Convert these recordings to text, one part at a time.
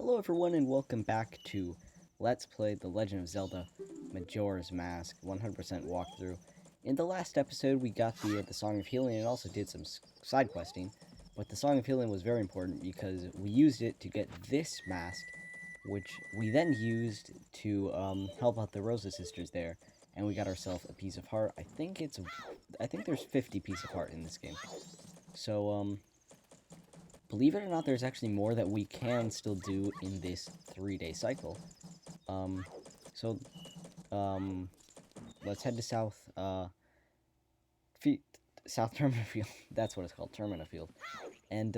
Hello everyone and welcome back to Let's Play The Legend of Zelda Majora's Mask 100% walkthrough. In the last episode we got the Song of Healing and also did some side questing, but the Song of Healing was very important because we used it to get this mask, which we then used to help out the Rosa sisters there, and we got ourselves a piece of heart. I think there's 50 pieces of heart in this game. So believe it or not, there's actually more that we can still do in this 3-day cycle. So, let's head to South Termina Field. That's what it's called, Termina Field. And,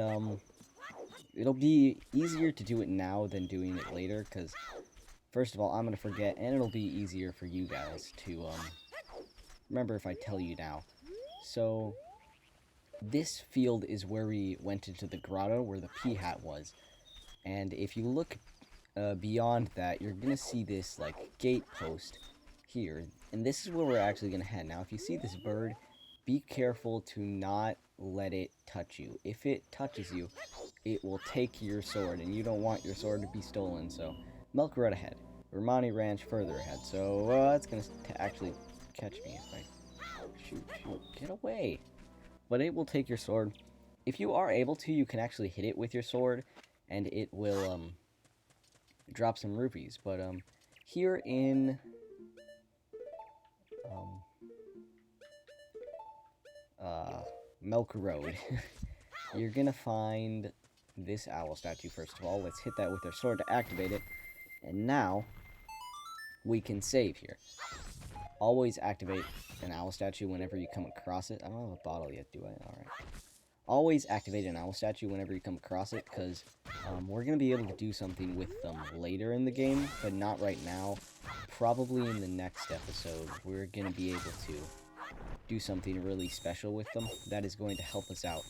it'll be easier to do it now than doing it later, because, first of all, I'm gonna forget, and it'll be easier for you guys to, remember if I tell you now. So, this field is where we went into the grotto where the P-hat was. And if you look beyond that, you're going to see this, like, gate post here. And this is where we're actually going to head. Now, if you see this bird, be careful to not let it touch you. If it touches you, it will take your sword, and you don't want your sword to be stolen. So, Milk Road ahead. Romani Ranch further ahead. So, it's going to actually catch me if I... Shoot, get away. But it will take your sword. If you are able to, you can actually hit it with your sword, and it will drop some rupees. But here in Milk Road, you're gonna find this owl statue. First of all, let's hit that with our sword to activate it, and now we can save here. Always activate an owl statue whenever you come across it. I don't have a bottle yet, do I? Alright. Always activate an owl statue whenever you come across it, because we're going to be able to do something with them later in the game, but not right now. Probably in the next episode, we're going to be able to do something really special with them that is going to help us out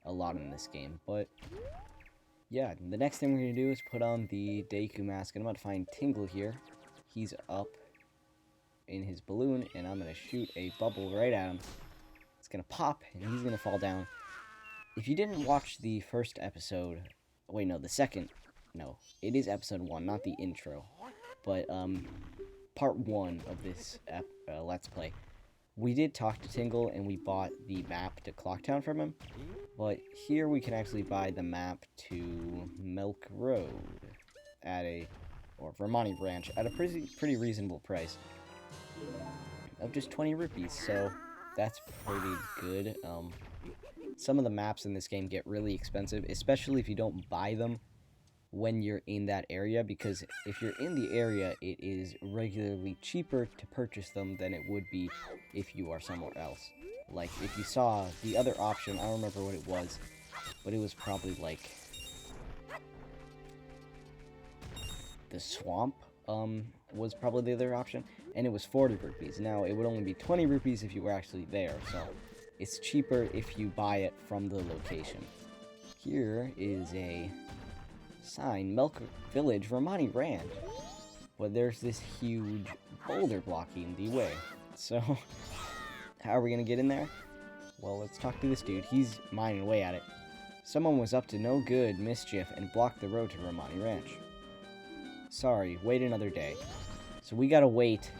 a lot in this game. But, yeah, the next thing we're going to do is put on the Deku mask, and I'm about to find Tingle here. He's up in his balloon, and I'm going to shoot a bubble right at him. It's going to pop, and he's going to fall down. If you didn't watch the first episode, wait, no, the second, no, it is episode 1, not the intro, but, part 1 of this, Let's Play, we did talk to Tingle, and we bought the map to Clocktown from him, but here we can actually buy the map to Milk Road or Romani Ranch, at a pretty reasonable price of just 20 rupees, so that's pretty good. Some of the maps in this game get really expensive, especially if you don't buy them when you're in that area, because if you're in the area, it is regularly cheaper to purchase them than it would be if you are somewhere else. Like, if you saw the other option, I don't remember what it was, but it was probably like the swamp was probably the other option, and it was 40 rupees. Now, it would only be 20 rupees if you were actually there, so it's cheaper if you buy it from the location. Here is a sign, Milk Village, Romani Ranch. But there's this huge boulder blocking the way. So, how are we going to get in there? Well, let's talk to this dude. He's mining away at it. Someone was up to no good mischief and blocked the road to Romani Ranch. Sorry, wait another day. So we gotta wait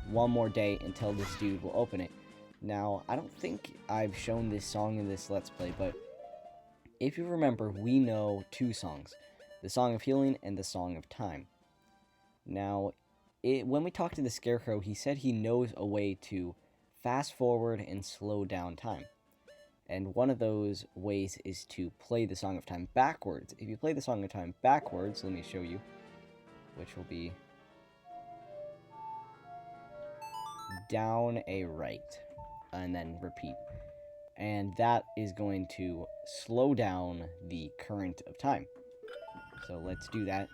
one more day until this dude will open it. Now, I don't think I've shown this song in this Let's Play, but if you remember, we know 2 songs. The Song of Healing and the Song of Time. Now, when we talked to the Scarecrow, he said he knows a way to fast forward and slow down time. And one of those ways is to play the Song of Time backwards. If you play the Song of Time backwards, let me show you, which will be down a right, and then repeat. And that is going to slow down the current of time. So let's do that.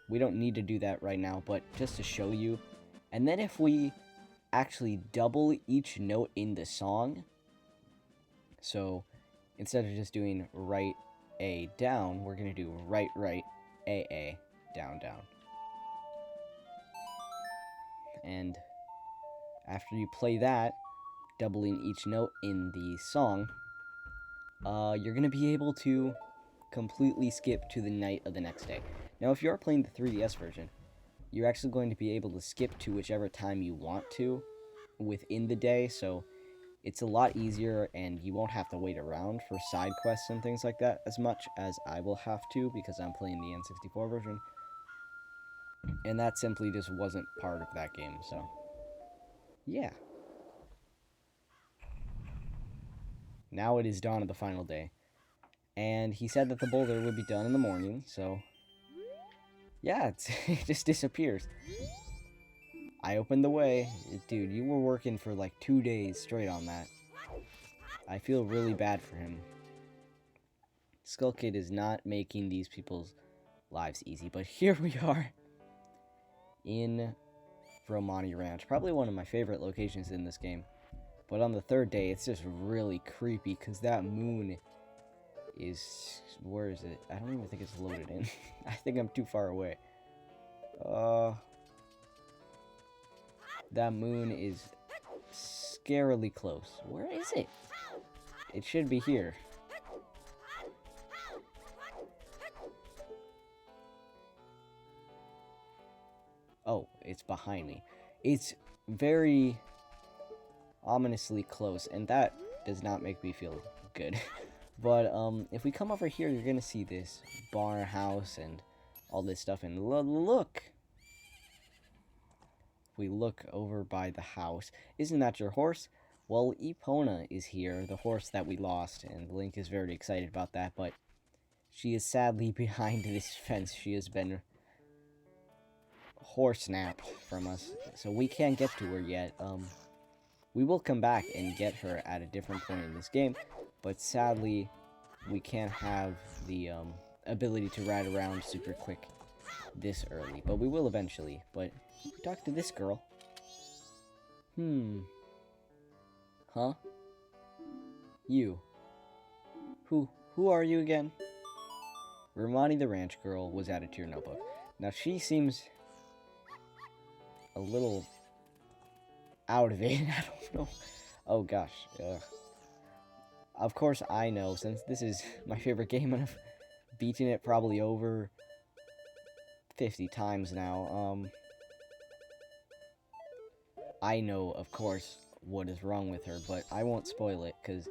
We don't need to do that right now, but just to show you. And then if we actually double each note in the song, so instead of just doing right, A, down, we're going to do right, right, A, down, down. And after you play that, doubling each note in the song, you're going to be able to completely skip to the night of the next day. Now, if you are playing the 3DS version, you're actually going to be able to skip to whichever time you want to within the day, so it's a lot easier, and you won't have to wait around for side quests and things like that as much as I will have to, because I'm playing the N64 version, and that simply just wasn't part of that game, so yeah. Now it is dawn of the final day, and he said that the boulder would be done in the morning, so yeah, it just disappears. I opened the way. Dude, you were working for like 2 days straight on that. I feel really bad for him. Skull Kid is not making these people's lives easy, but here we are in Romani Ranch. Probably one of my favorite locations in this game. But on the third day, it's just really creepy because that moon is... Where is it? I don't even think it's loaded in. I think I'm too far away. That moon is scarily close. Where is it? It should be here. Oh, it's behind me. It's very ominously close, and that does not make me feel good. But if we come over here, you're gonna see this barn house and all this stuff, and look! We look over by the house. Isn't that your horse? Well, Epona is here, the horse that we lost, and Link is very excited about that, but she is sadly behind this fence. She has been horse-napped from us, so we can't get to her yet. We will come back and get her at a different point in this game, but sadly, we can't have the ability to ride around super quick this early, but we will eventually. But talk to this girl. Huh? You. Who are you again? Romani the ranch girl was added to your notebook. Now she seems a little out of it. I don't know. Oh gosh. Of course I know, since this is my favorite game and I've beaten it probably over 50 times now. I know, of course, what is wrong with her, but I won't spoil it, because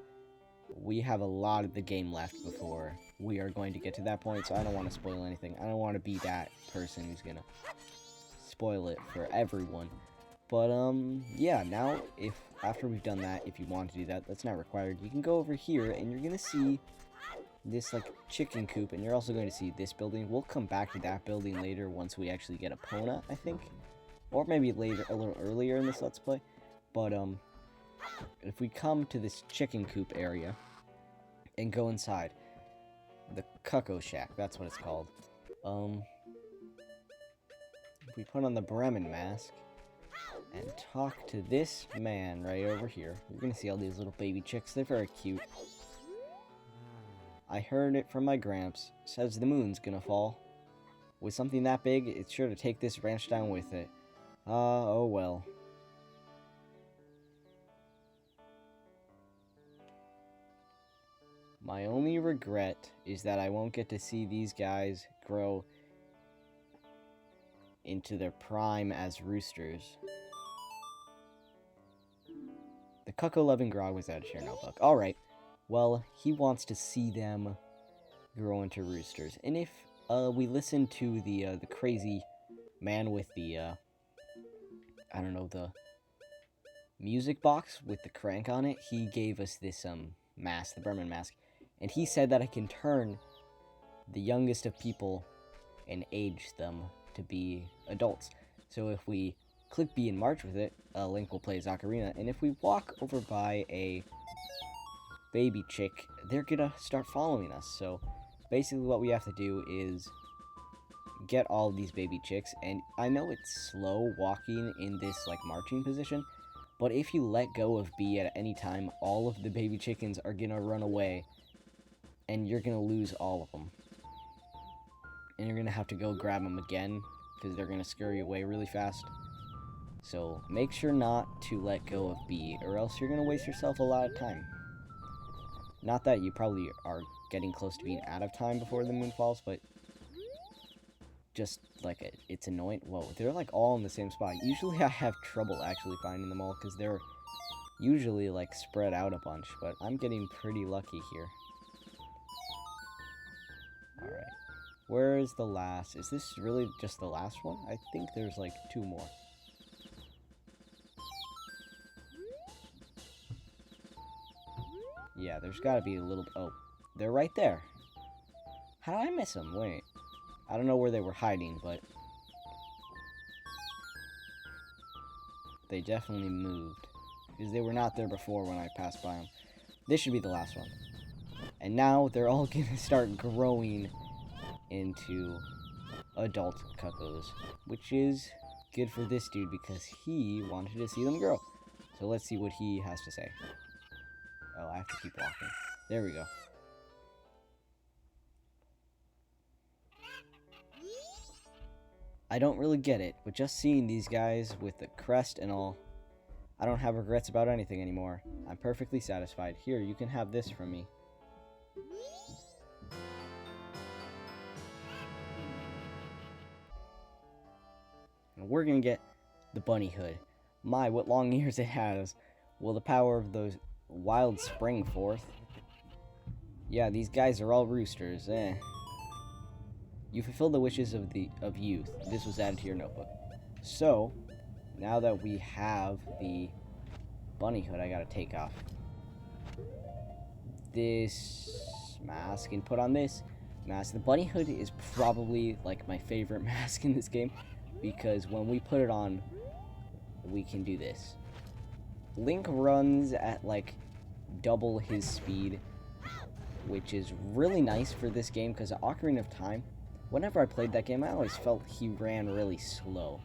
we have a lot of the game left before we are going to get to that point, so I don't want to spoil anything. I don't want to be that person who's gonna spoil it for everyone. But, yeah, now, after we've done that, if you want to do that, that's not required, you can go over here, and you're gonna see this, like, chicken coop, and you're also going to see this building. We'll come back to that building later once we actually get Epona, I think. Or maybe later, a little earlier in this Let's Play. But, if we come to this chicken coop area and go inside, the Cuckoo Shack, that's what it's called. If we put on the Bremen mask and talk to this man right over here, you're gonna see all these little baby chicks. They're very cute. I heard it from my gramps. Says the moon's gonna fall. With something that big, it's sure to take this ranch down with it. Oh well. My only regret is that I won't get to see these guys grow into their prime as roosters. The Cuckoo-loving Grog was added to your notebook. Alright, well, he wants to see them grow into roosters. And if we listen to the crazy man with the, I don't know, the music box with the crank on it, he gave us this mask, the Bremen mask. And he said that I can turn the youngest of people and age them to be adults. So if we click B and march with it, Link will play his ocarina. And if we walk over by a baby chick, they're gonna start following us. So basically what we have to do is get all of these baby chicks. And I know it's slow walking in this like marching position, but if you let go of B at any time, all of the baby chickens are gonna run away. And you're going to lose all of them. And you're going to have to go grab them again, because they're going to scurry away really fast. So, make sure not to let go of B, or else you're going to waste yourself a lot of time. Not that you probably are getting close to being out of time before the moon falls, but just like it's annoying. Whoa, they're like all in the same spot. Usually I have trouble actually finding them all because they're usually like spread out a bunch, but I'm getting pretty lucky here. Alright. Where is the last? Is this really just the last one? I think there's like 2 more. Yeah, there's gotta be a little... Oh, they're right there. How did I miss them? Wait. I don't know where they were hiding, but... they definitely moved. Because they were not there before when I passed by them. This should be the last one. And now they're all gonna start growing into adult cuckoos, which is good for this dude because he wanted to see them grow. So let's see what he has to say. Oh, I have to keep walking. There we go. I don't really get it, but just seeing these guys with the crest and all, I don't have regrets about anything anymore. I'm perfectly satisfied. Here, you can have this from me. And we're gonna get the bunny hood. My, what long ears it has. Will the power of those wild spring forth? Yeah, these guys are all roosters, eh. You fulfilled the wishes of youth. This was added to your notebook. So, now that we have the bunny hood, I gotta take off this mask and put on this mask. The bunny hood is probably like my favorite mask in this game because when we put it on, we can do this. Link runs at like double his speed, which is really nice for this game because Ocarina of Time, whenever I played that game, I always felt he ran really slow.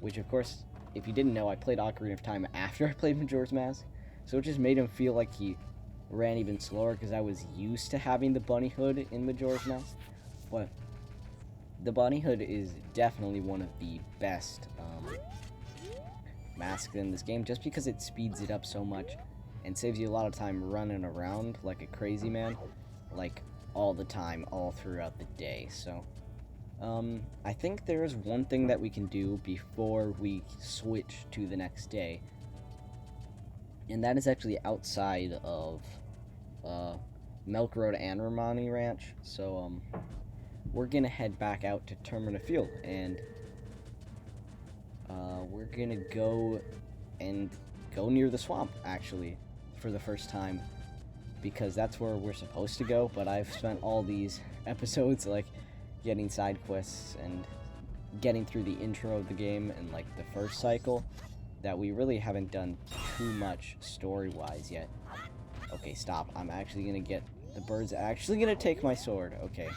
Which, of course, if you didn't know, I played Ocarina of Time after I played Majora's Mask, so it just made him feel like he ran even slower because I was used to having the bunny hood in Majora's Mask. But the bunny hood is definitely one of the best masks in this game, just because it speeds it up so much and saves you a lot of time running around like a crazy man, like all the time, all throughout the day. So I think there is one thing that we can do before we switch to the next day, and that is actually outside of Milk Road and Romani Ranch. So we're gonna head back out to Termina Field, and we're gonna go near the swamp actually for the first time, because that's where we're supposed to go, but I've spent all these episodes like getting side quests and getting through the intro of the game and like the first cycle that we really haven't done too much story-wise yet. Okay, stop. I'm actually gonna get... the bird's actually gonna take my sword. Okay.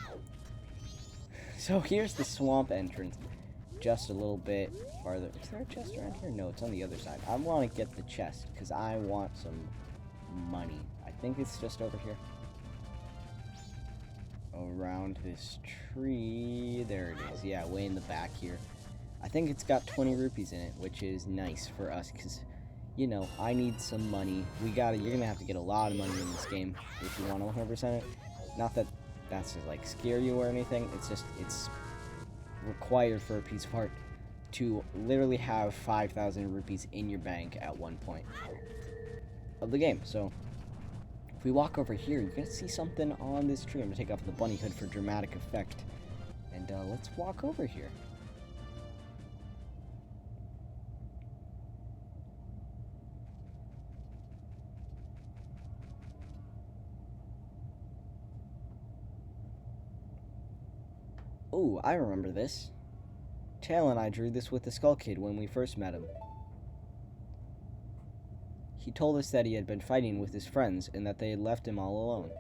So here's the swamp entrance. Just a little bit farther. Is there a chest around here? No, it's on the other side. I want to get the chest because I want some money. I think it's just over here. Around this tree. There it is. Yeah, way in the back here. I think it's got 20 rupees in it, which is nice for us because, you know, I need some money. You're gonna have to get a lot of money in this game if you want to 100% it. Not that that's to like scare you or anything. It's just, it's required for a piece of art to literally have 5,000 rupees in your bank at one point of the game. So if we walk over here, you're gonna see something on this tree. I'm gonna take off the bunny hood for dramatic effect, and let's walk over here. Ooh, I remember this. Tail and I drew this with the Skull Kid when we first met him. He told us that he had been fighting with his friends and that they had left him all alone.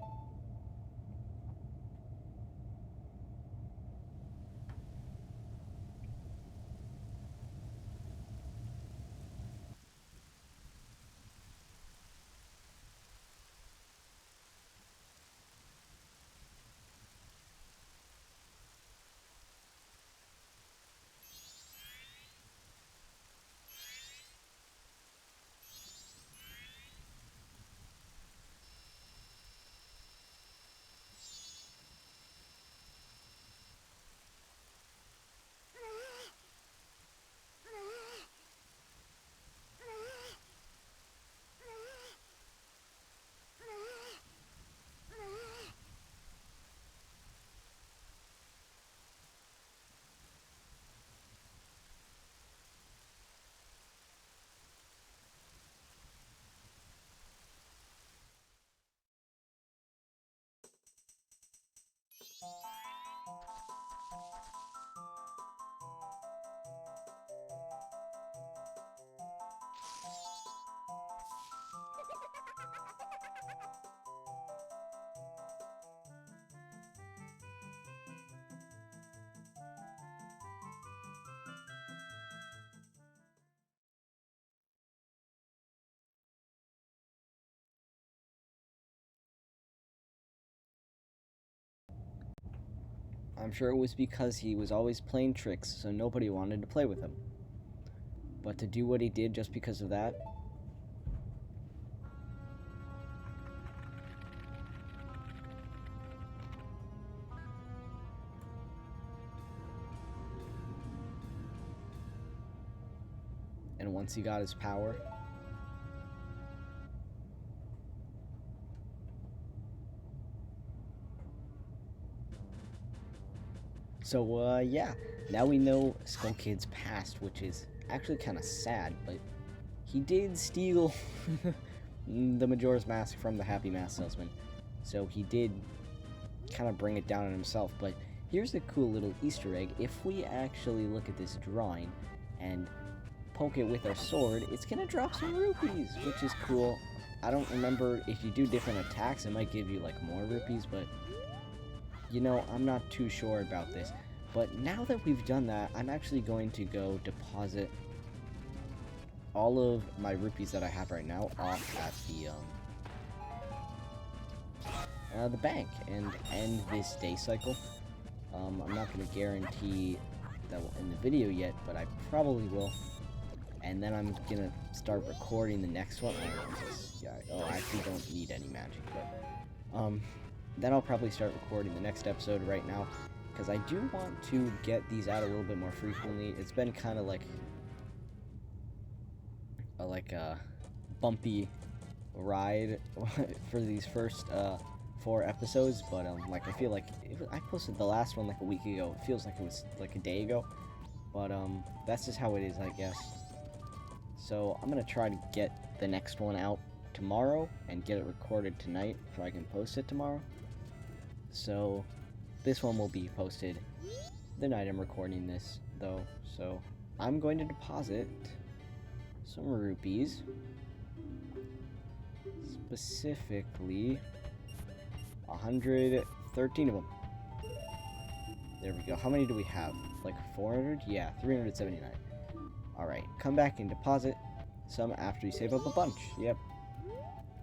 I'm sure it was because he was always playing tricks, so nobody wanted to play with him. But to do what he did just because of that... And once he got his power... So, yeah, now we know Skull Kid's past, which is actually kind of sad, but he did steal the Majora's Mask from the Happy Mask salesman, so he did kind of bring it down on himself. But here's a cool little Easter egg. If we actually look at this drawing and poke it with our sword, it's going to drop some rupees, which is cool. I don't remember if you do different attacks, it might give you, like, more rupees, but... You know, I'm not too sure about this, but now that we've done that, I'm actually going to go deposit all of my rupees that I have right now off at the bank and end this day cycle. I'm not going to guarantee that will end the video yet, but I probably will. And then I'm going to start recording the next one. I actually don't need any magic, but... Then I'll probably start recording the next episode right now, because I do want to get these out a little bit more frequently. It's been kind of like a bumpy ride for these first 4 episodes, but like I feel like I posted the last one like a week ago. It feels like it was like a day ago, but that's just how it is, I guess. So I'm gonna try to get the next one out tomorrow and get it recorded tonight so I can post it tomorrow. So this one will be posted the night I'm recording this, though. So I'm going to deposit some rupees, specifically 113 of them. There we go. How many do we have? Like 400? Yeah, 379. Alright, come back and deposit some after you save up a bunch. Yep.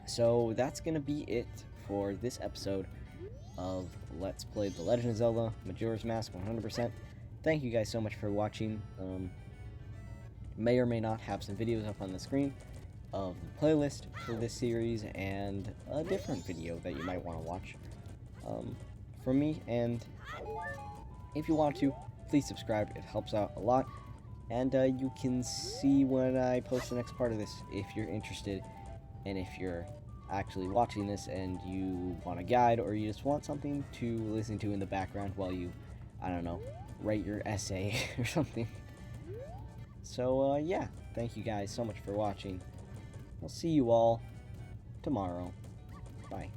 So that's gonna be it for this episode of Let's Play The Legend of Zelda Majora's Mask 100%. Thank you guys so much for watching. May or may not have some videos up on the screen of the playlist for this series and a different video that you might want to watch from me. And if you want to, please subscribe. It helps out a lot. And you can see when I post the next part of this if you're interested, and if you're actually watching this and you want a guide or you just want something to listen to in the background while you, I don't know, write your essay or something. So yeah, thank you guys so much for watching. I'll see you all tomorrow. Bye.